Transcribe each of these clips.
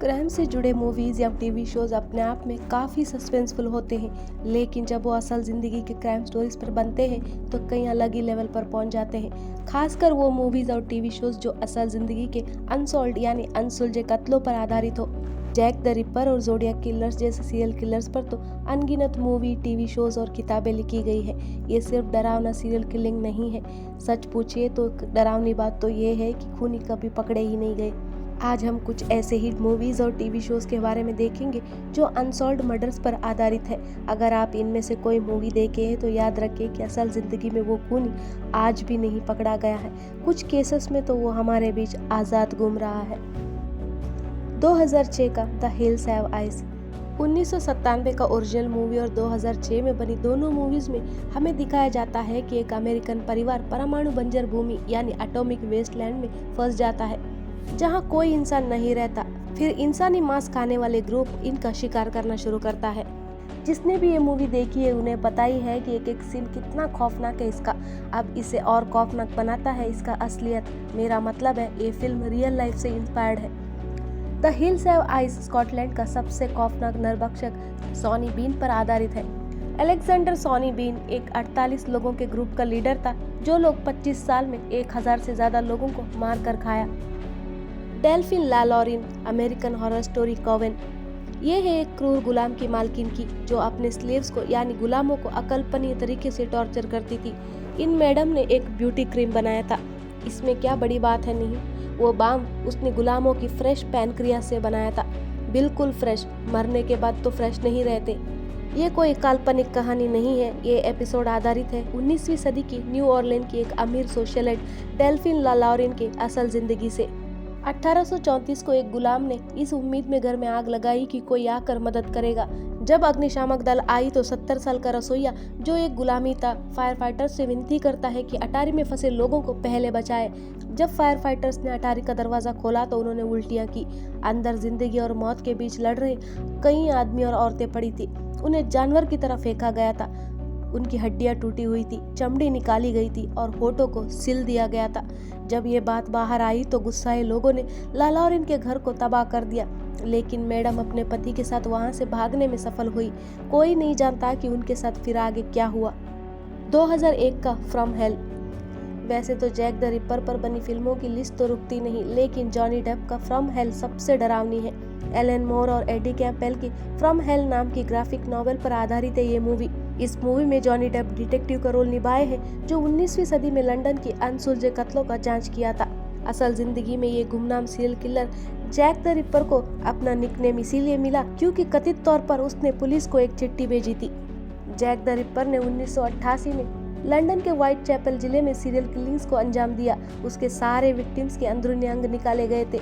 Crime से जुड़े movies या टीवी शोज़ अपने आप में काफ़ी सस्पेंसफुल होते हैं, लेकिन जब वो असल ज़िंदगी के क्राइम स्टोरीज पर बनते हैं तो कई अलग ही लेवल पर पहुंच जाते हैं। खासकर वो मूवीज़ और टीवी शोज़ जो असल ज़िंदगी के अनसॉल्व्ड यानी अनसुलझे कत्लों पर आधारित हो। जैक द रिपर और ज़ोडिएक किलर्स जैसे सीरियल किलर्स पर तो अनगिनत मूवी, टीवी शोज़ और किताबें लिखी गई है। ये सिर्फ डरावना सीरियल किलिंग नहीं है। सच पूछिए तो डरावनी बात तो ये है कि खूनी कभी पकड़े ही नहीं गए। आज हम कुछ ऐसे ही मूवीज़ और टीवी शोज़ के बारे में देखेंगे जो अनसॉल्व्ड मर्डर्स पर आधारित है। अगर आप इनमें से कोई मूवी देखे हैं तो याद रखें कि असल ज़िंदगी में वो खूनी आज भी नहीं पकड़ा गया है। कुछ केसेस में तो वो हमारे बीच आज़ाद घूम रहा है। 2006 का द हिल्स हैव आइज 1997 का ओरिजिनल मूवी और 2006 में बनी दोनों मूवीज में हमें दिखाया जाता है कि एक अमेरिकन परिवार परमाणु बंजर भूमि यानी एटॉमिक वेस्टलैंड में फंस जाता है, जहां कोई इंसान नहीं रहता। फिर इंसानी मांस खाने वाले ग्रुप इनका शिकार करना शुरू करता है। जिसने भी ये मूवी देखी है उन्हें पता ही है कि एक एक सीन कितना खौफनाक है इसका। अब इसे और खौफनाक बनाता है इसका असलियत, मेरा मतलब है ये फिल्म रियल लाइफ से इंस्पायर्ड है। The hills have eyes Scotland का सबसे खौफनाक नरभक्षक सॉनी बीन पर आधारित है। अलेक्जेंडर सॉनी बीन एक 48 लोगों के ग्रुप का लीडर था, जो लोग 25 साल में 1000 से ज्यादा लोगों को मार कर खाया। डेल्फिन लालॉरिन अमेरिकन हॉरर स्टोरी कॉवेन, ये है एक क्रूर गुलाम की मालकिन की जो अपने स्लेव्स को यानी गुलामों को अकल्पनीय तरीके से टॉर्चर करती थी। इन मैडम ने एक ब्यूटी क्रीम बनाया था। इसमें क्या बड़ी बात है, नहीं, वो बाम उसने गुलामों की फ्रेश पैनक्रियाज से बनाया था। बिल्कुल फ्रेश, मरने के बाद तो फ्रेश नहीं रहते। ये कोई काल्पनिक कहानी नहीं है, ये एपिसोड आधारित है 19वीं सदी की न्यू ऑरलेन की एक अमीर सोशलिस्ट डेल्फिन लालॉरिन के असल जिंदगी से। 1834 को एक गुलाम ने इस उम्मीद में घर में आग लगाई कि कोई आकर मदद करेगा। जब अग्निशामक दल आई तो 70 साल का रसोइया, जो एक गुलामी था, फायर फाइटर्स से विनती करता है कि अटारी में फंसे लोगों को पहले बचाए। जब फायर फाइटर्स ने अटारी का दरवाजा खोला तो उन्होंने उल्टियां की। अंदर जिंदगी और मौत के बीच लड़ रहे कई आदमी और औरतें पड़ी थी। उन्हें जानवर की तरह फेंका गया था। उनकी हड्डियां टूटी हुई थी, चमड़ी निकाली गई थी और होठों को सिल दिया गया था। जब ये बात बाहर आई तो गुस्साए लोगों ने लालॉरिन के घर को तबाह कर दिया, लेकिन मैडम अपने पति के साथ वहां से भागने में सफल हुई। कोई नहीं जानता कि उनके साथ फिर आगे क्या हुआ। 2001 का फ्रॉम हेल, वैसे तो जैक द रिपर पर बनी फिल्मों की लिस्ट तो रुकती नहीं, लेकिन जॉनी डेप का फ्रॉम हेल सबसे डरावनी है। एलन मोर और एडी कैम्पबेल की फ्रॉम हेल नाम की ग्राफिक नॉवेल पर आधारित है ये मूवी। इस मूवी में जॉनी डेप डिटेक्टिव का रोल निभाए हैं, जो 19वीं सदी में लंदन की अनसुलझे कत्लों का जांच किया था। असल जिंदगी में ये गुमनाम serial killer Jack the Ripper को अपना निकनेम इसीलिए मिला क्योंकि कथित तौर पर उसने पुलिस को एक चिट्ठी भेजी थी। जैक द रिपर ने 1988 में लंदन के व्हाइट चैपल जिले में सीरियल किलिंग्स को अंजाम दिया। उसके सारे विक्टिम्स के अंदरूनी अंग निकाले गए थे।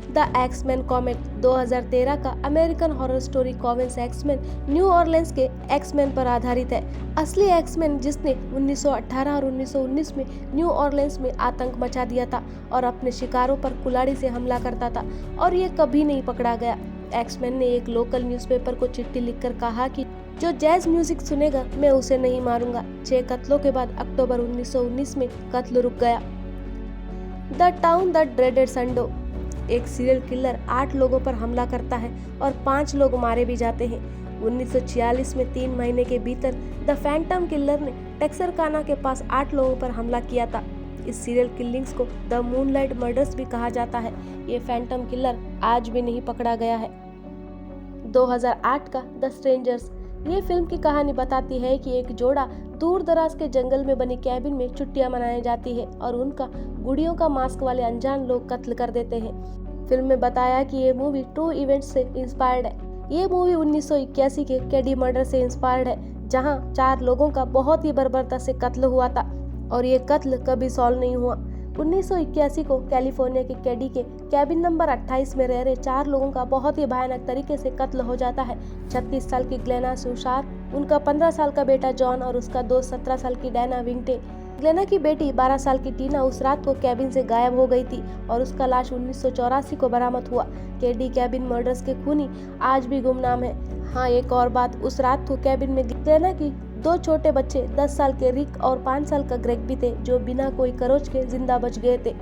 द एक्समैन कॉमिक 2013 का American horror story covens Axeman New Orleans के एक्समैन पर आधारित है। असली एक्समैन जिसने 1918 और 1919 में न्यू ऑरलेंस में आतंक मचा दिया था और अपने शिकारों पर कुल्हाड़ी से हमला करता था, और ये कभी नहीं पकड़ा गया। एक्समैन ने एक लोकल न्यूज़पेपर को चिट्ठी लिखकर कहा कि जो जैज म्यूजिक सुनेगा मैं उसे नहीं मारूंगा। 6 कत्लों के बाद अक्टूबर 1919 में कत्ल रुक गया। द टाउन द ड्रेडेड संडो, एक सीरियल किलर 8 लोगों पर हमला करता है और 5 लोग मारे भी जाते हैं। 1946 में 3 महीने के भीतर द फैंटम किलर ने टेक्सरकाना के पास 8 लोगों पर हमला किया था। इस सीरियल किलिंग्स को द मूनलाइट मर्डर्स भी कहा जाता है। ये फैंटम किलर आज भी नहीं पकड़ा गया है। 2008 का द स्ट्रेंजर्स, ये फिल्म की कहानी बताती है कि एक जोड़ा दूर दराज के जंगल में बनी कैबिन में छुट्टियां मनाई जाती है और उनका गुड़ियों का मास्क वाले अनजान लोग कत्ल कर देते हैं। फिल्म में बताया कि ये मूवी ट्रू इवेंट्स से इंस्पायर्ड है। ये मूवी 1981 के कैडी मर्डर से इंस्पायर्ड है, जहां 4 लोगों का बहुत ही बर्बरता से कत्ल हुआ था और ये कत्ल कभी सॉल्व नहीं हुआ। 1981 को कैलिफोर्निया के कैडी के कैबिन नंबर 28 में रह रहे 4 लोगों का बहुत ही भयानक तरीके से कत्ल हो जाता है। 36 साल की ग्लेना सुशार, उनका 15 साल का बेटा जॉन और उसका दोस्त 17 साल की डैना विंगटे। ग्लेना की बेटी 12 साल की टीना उस रात को कैबिन से गायब हो गई थी और उसका लाश 1984 को बरामद हुआ। कैडी कैबिन मर्डर्स के खूनी आज भी गुमनाम है। हाँ, एक और बात, उस रात को कैबिन में ग्लेना की 2 छोटे बच्चे 10 साल के रिक और 5 साल का ग्रेग भी थे, जो बिना कोई खरोच के जिंदा बच गए थे।